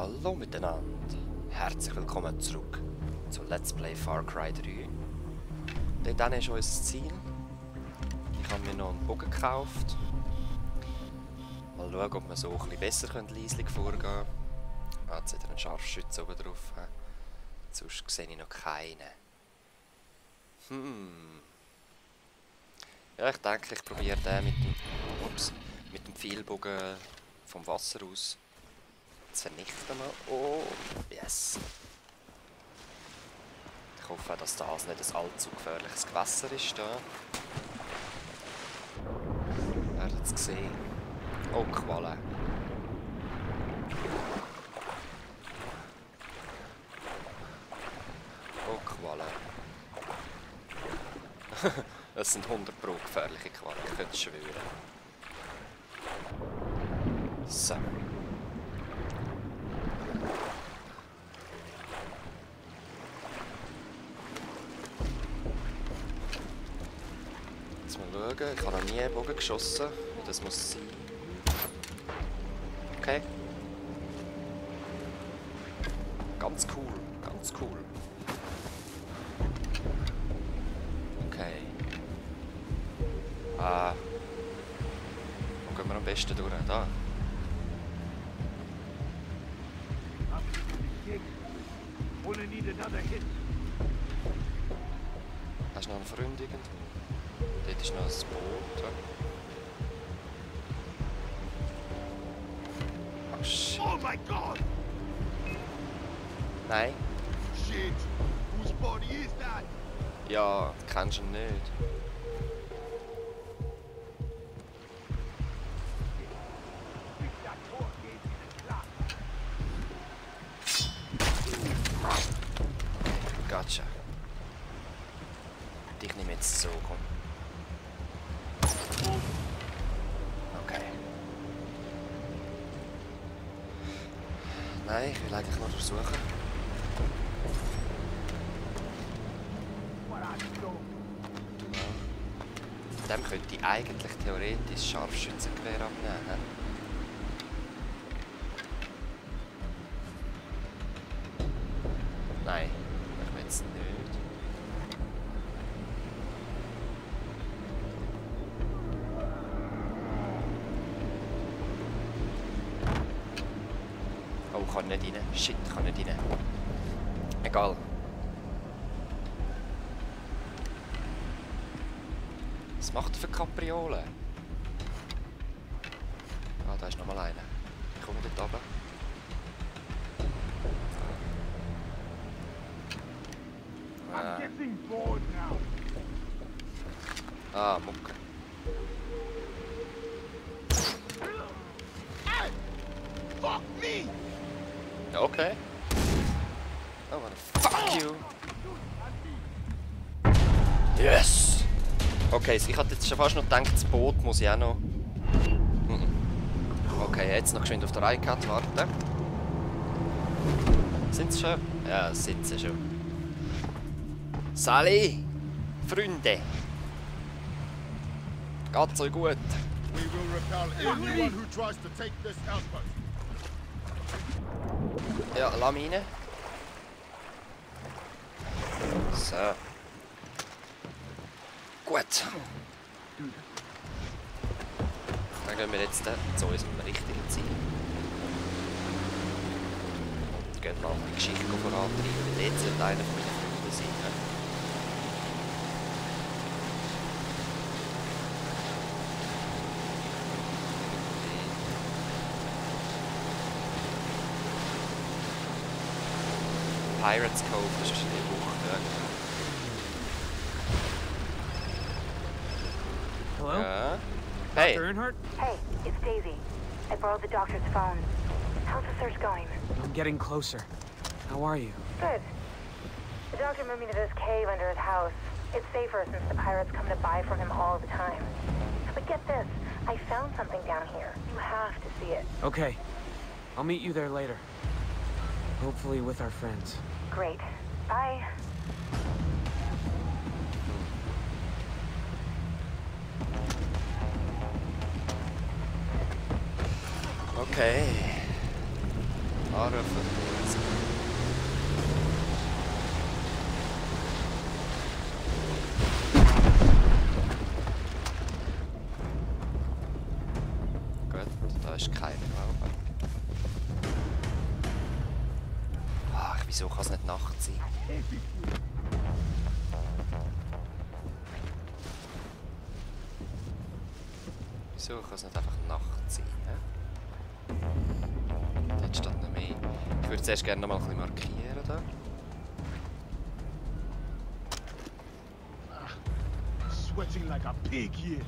Hallo miteinander, herzlich willkommen zurück zu Let's Play Far Cry 3. Dort ist unser Ziel. Ich habe mir noch einen Bogen gekauft. Mal schauen, ob wir so ein bisschen besser leislich vorgehen können. Ah, jetzt hat er einen Scharfschütze oben drauf. Sonst sehe ich noch keinen. Ja, ich denke, ich probiere den mit dem Pfeilbogen vom Wasser aus zu vernichten. Oh, yes. Ich hoffe, dass das nicht ein allzu gefährliches Gewässer ist. Da. Ihr werdet es sehen. Oh, Qualle. Oh, Qualle. Das sind 100 Pro gefährliche Qualen, ich könnte es schwören. So. Jetzt mal schauen, ich habe noch nie einen Bogen geschossen, wie das muss sein. Okay. Ganz cool, ganz cool. Okay. Wo gehen wir am besten durch? Da. Hast du noch einen Freund irgendwo? Dort ist noch ein Boot. Oh shit. Oh my God! Nein. Shit! Whose body is that? Ja, kennst du ihn nicht. Gotcha. Dich nehme jetzt so, komm. Okay. Nein, ich will eigentlich nur versuchen. Dem könnte ich eigentlich theoretisch Scharfschützengewehr abnehmen. Nein, ich will es nicht. Oh, ich kann nicht rein. Shit, ich kann nicht rein. Egal. Was macht er für Kapriolen? Ah, da ist nochmal einer. Ich komme dort runter. Ah, Mucke. Hey! Fuck me! Okay. Oh, what the fuck you! Yes! Okay, ich hatte jetzt schon fast noch gedacht, das Boot muss ich auch noch... Okay, jetzt noch geschwind auf der iCat warten. Sind sie schon? Ja, sind sie schon. Sally! Freunde! Geht's euch gut? We will repel anyone who tries to take this outpost. Ja, lass mich rein. So. Gut. Dann gehen wir jetzt zu unserem richtigen Ziel. Wir gehen mal die Geschichte vorantreiben, weil jetzt wird einer von meinen Freunden sein. Pirates Cove, das ist die Bucht. Hello? Ja. Hey. Dr. Earnhardt? Hey, it's Daisy. I borrowed the doctor's phone. How's the search going? I'm getting closer. How are you? Good. The doctor moved me to this cave under his house. It's safer since the pirates come to buy from him all the time. But get this, I found something down here. You have to see it. Okay. I'll meet you there later. Hopefully with our friends. Great. Bye. Okay. Anrufen. Gut, da ist keiner, glaube ich. Ach, wieso kann es nicht Nacht sein? Wieso kann es nicht einfach Nacht sein? Dort steht noch mehr. Ich würde zuerst gerne noch mal ein bisschen markieren. Da. Sweating like a pig here.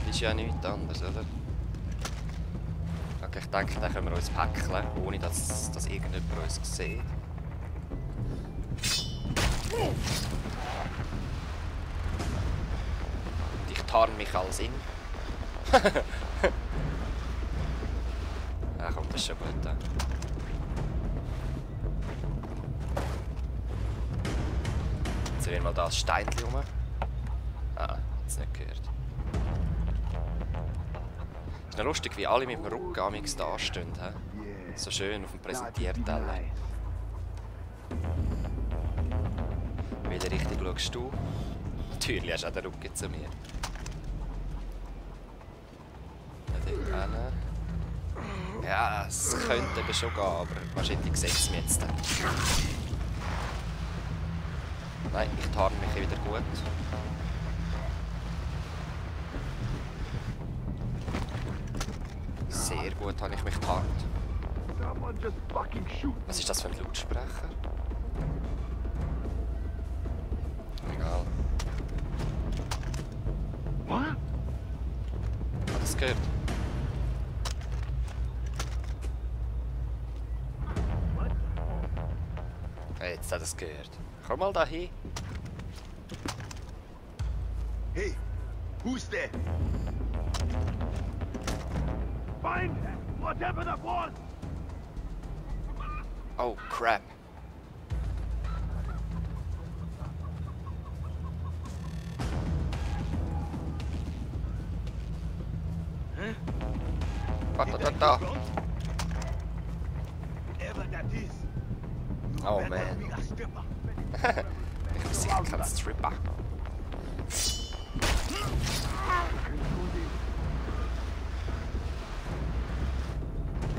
Ist ja nichts anderes, oder? Okay, ich denke, den können wir uns päckeln, ohne dass irgendjemand uns sieht. Und ich tarn mich als in. Ja, komm, das ist schon gut. Da. Jetzt sehen wir mal das Steinchen rum. Ah, jetzt nicht gehört. Es ist noch lustig, wie alle mit dem Rücken amigs da stehen. He? So schön auf dem Präsentierteller. Welche Richtung schaust du? Natürlich hast du auch den Rücken zu mir. Ja, es könnte eben schon gehen, aber wahrscheinlich sieht es mich jetzt. Nein, ich tarn mich wieder gut. Sehr gut habe ich mich getarnt. Was ist das für ein Lautsprecher? Egal. Hat das gehört? Jetzt hat es gehört. Komm mal da hin. Hey, who's there? Find whatever that was. Oh, crap. Da. Oh man. Ich bin sicher kein Stripper.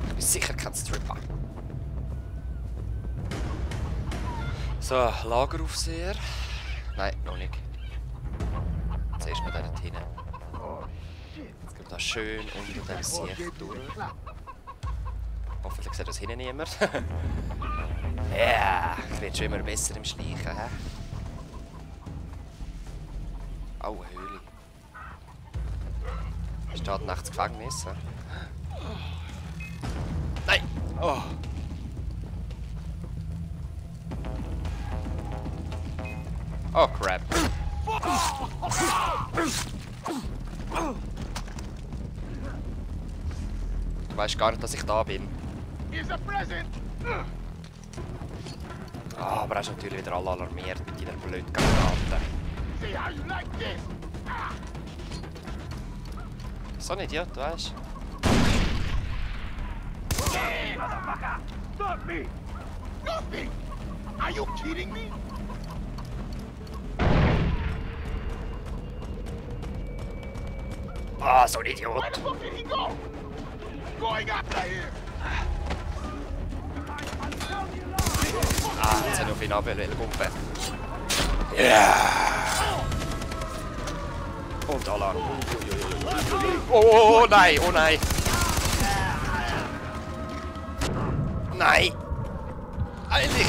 Ich bin sicher kein Stripper. So, Lageraufseher. Nein, noch nicht. Zuerst mal dort hinten. Jetzt gehen wir da schön unter dem Sicht durch. Hoffentlich sieht das hinten niemand. Ja, ich werde schon immer besser im Schleichen. He? Oh, eine Höhle. Steht nachts Gefängnis. He? Nein! Oh! Oh, crap. Du weißt gar nicht, dass ich da bin. Here's a present. Oh, aber er ist natürlich wieder alle alarmiert mit deiner blöden Granaten. See how you like this. So ein Idiot, du weißt. Hey, motherfucker! Stop me! Nothing! Are you kidding me? Ah, so ein Idiot. Where the fuck did he go? Going after here! Ah, jetzt habe ich auf ihn abgepumpt. Ja! Und Alarm. Oh, oh nein, oh nein! Nein! Eigentlich!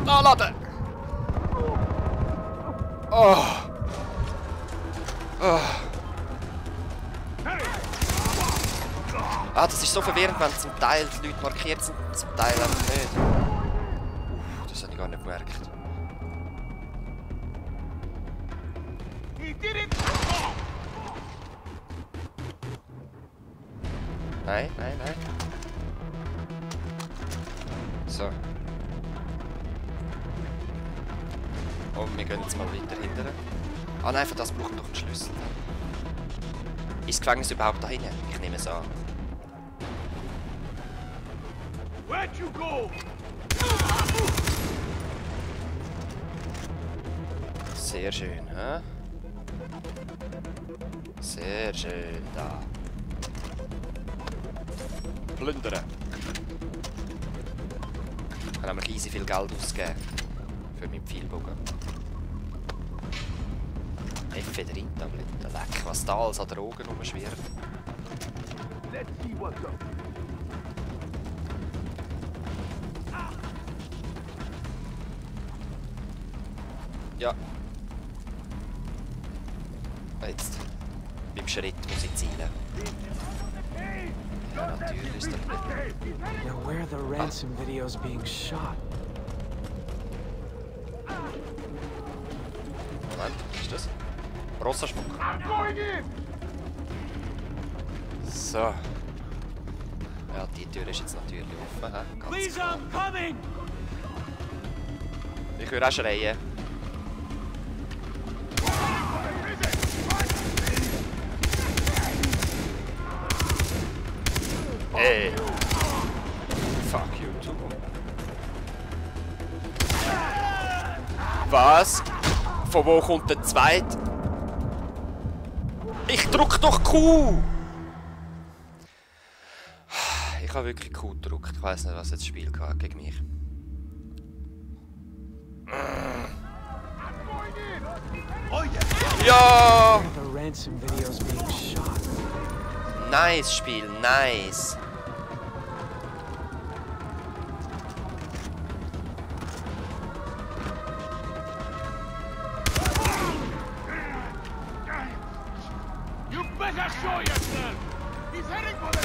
Nachladen! Oh! Oh! Ah, das ist so verwirrend, wenn zum Teil die Leute markiert sind, zum Teil einfach nicht. Das habe ich gar nicht gemerkt. He did it! Nein, nein, nein. So. Und wir gehen jetzt mal weiter hinterher. Ah nein, für das brauchen wir doch einen Schlüssel. Ist das Gefängnis überhaupt da hinten? Ich nehme es an. Where'd you go? Sehr schön, hä? Sehr schön, da. Plündern. Ich kann nämlich easy viel Geld ausgeben. Für meinen Pfeilbogen. Ephedrin-Tabletten. Leck, was da alles an Drogen rumschwirrt. Let's see what's up. Ja. Jetzt. Beim Schritt muss ich zielen. Ja, natürlich ist der Blitz. Now where are the ransom videos being shot? Moment, was ist das? Rossaschmuck. I'm going in! So. Ja, die Tür ist jetzt natürlich offen. He? Ganz Please, klar. I'm coming! Ich höre auch schreien. Hey! Fuck you too. Was? Von wo kommt der zweite? Ich drück doch Q! Ich habe wirklich Q gedrückt. Ich weiß nicht, was jetzt das Spiel hatte gegen mich. Oh yeah! Ja! Where are the ransom videos being shot? Nice Spiel, nice. You better show yourself! He's heading for the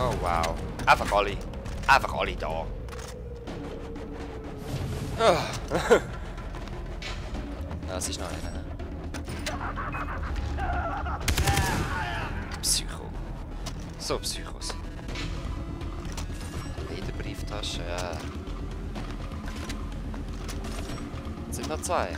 Oh wow. Einfach alle. Einfach alle da. Ah. Das ist noch einer. Psycho. So Psychos. Lederbrieftasche, ja. Jetzt sind noch zwei.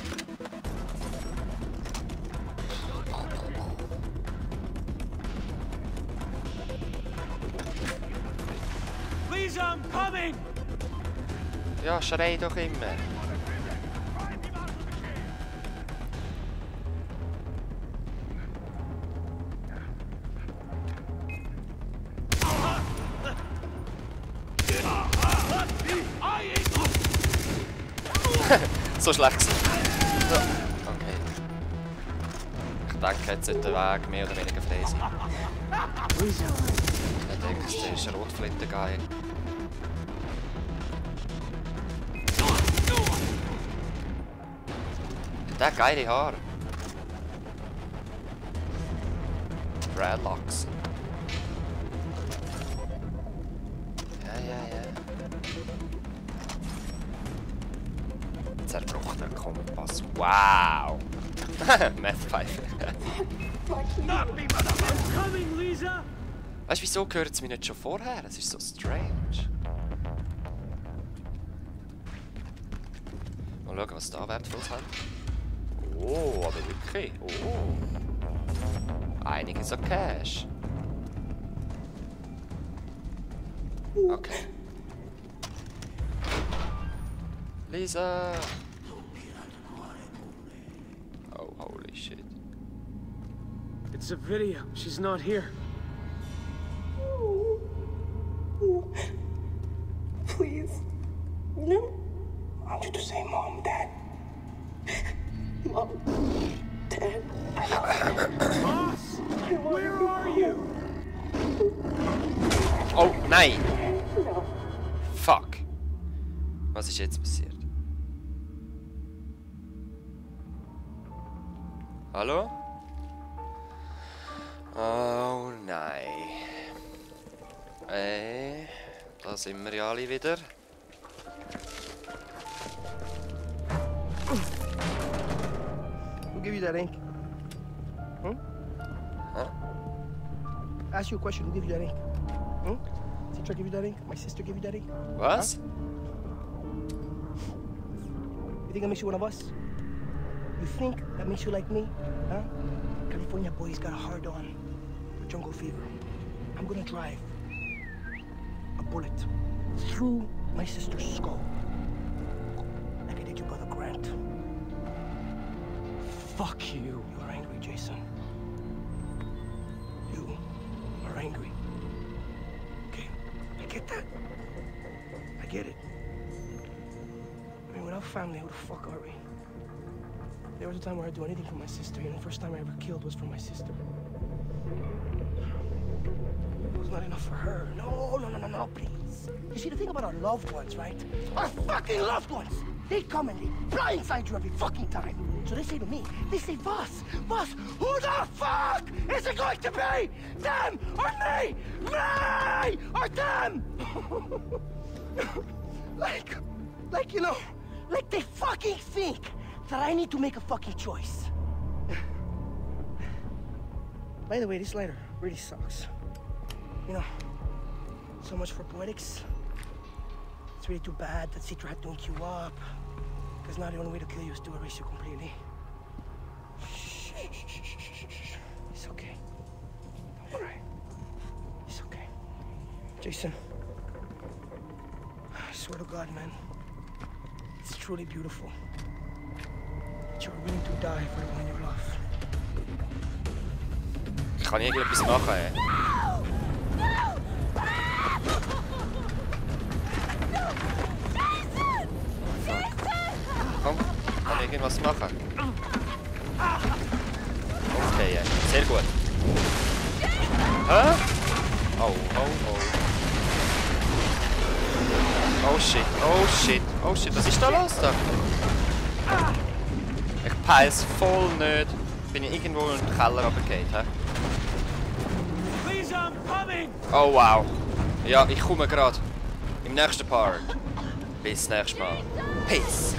Please, I'm coming! Ja, schrei doch immer. So schlecht gewesen. So. Okay. Ich denke, jetzt sollte der Weg mehr oder weniger frei sein. Please, Ich denke, es ist ein Rotflinte-Guy. Der hat geile Haare. Dreadlocks. Ja, ja, ja. Zerbrochener Kompass. Wow! Meth-Pfeife. Not me, motherfucker! coming, Lisa! Weißt du, wieso gehört es mir nicht schon vorher? Es ist so strange. Mal schauen, was da wertvolles haben. Oh, aber wirklich. Oh. Einiges an Cash. Okay. Lisa! Oh, holy shit. It's a video. She's not here. Please. No. I want you to say Mom, Dad. Mom, Dad. Boss! Where are you? Oh, nein! No. Fuck. Was ist jetzt passiert? Hallo? Oh nein. Da sind wir ja alle wieder. Who gave you that ink? Huh? Ask you a question. Who gave you that ink? Teacher gave you that ink? My sister gave you that ink? Was? You think that makes you one of us? You think that makes you like me? Huh? California boy's got a hard on for jungle fever. I'm gonna drive a bullet through my sister's skull. Like I did your brother Grant. Fuck you. You are angry, Jason. You are angry. Okay, I get that. I get it. I mean, without family, who the fuck are we? There was a time where I'd do anything for my sister. You know, the first time I ever killed was for my sister. It was not enough for her. No, please. You see, the thing about our loved ones, right? Our fucking loved ones! They come and they blindside you every fucking time. So they say to me, they say, Boss, who the fuck is it going to be? Them or me? Me or them? like, you know, like they fucking think that I need to make a fucking choice. By the way, this lighter really sucks. You know, so much for poetics. It's really too bad that Citra had to ink you up. Because now the only way to kill you is to erase you completely. It's okay. Don't worry. It's okay. Jason, I swear to God, man, it's truly beautiful that you're willing to die for the one you love. Ich kann irgendetwas machen, ey. Komm, kann ich irgendwas machen? Okay, ja. Sehr gut. Hä? Oh. Oh shit, was ist da los da? Ich peil's voll nicht. Bin ich irgendwo in den Keller runtergefallen, hä? Please, I'm coming! Oh wow. Ja, ich komme gerade. Im nächsten Part. Bis nächstes Mal. Peace.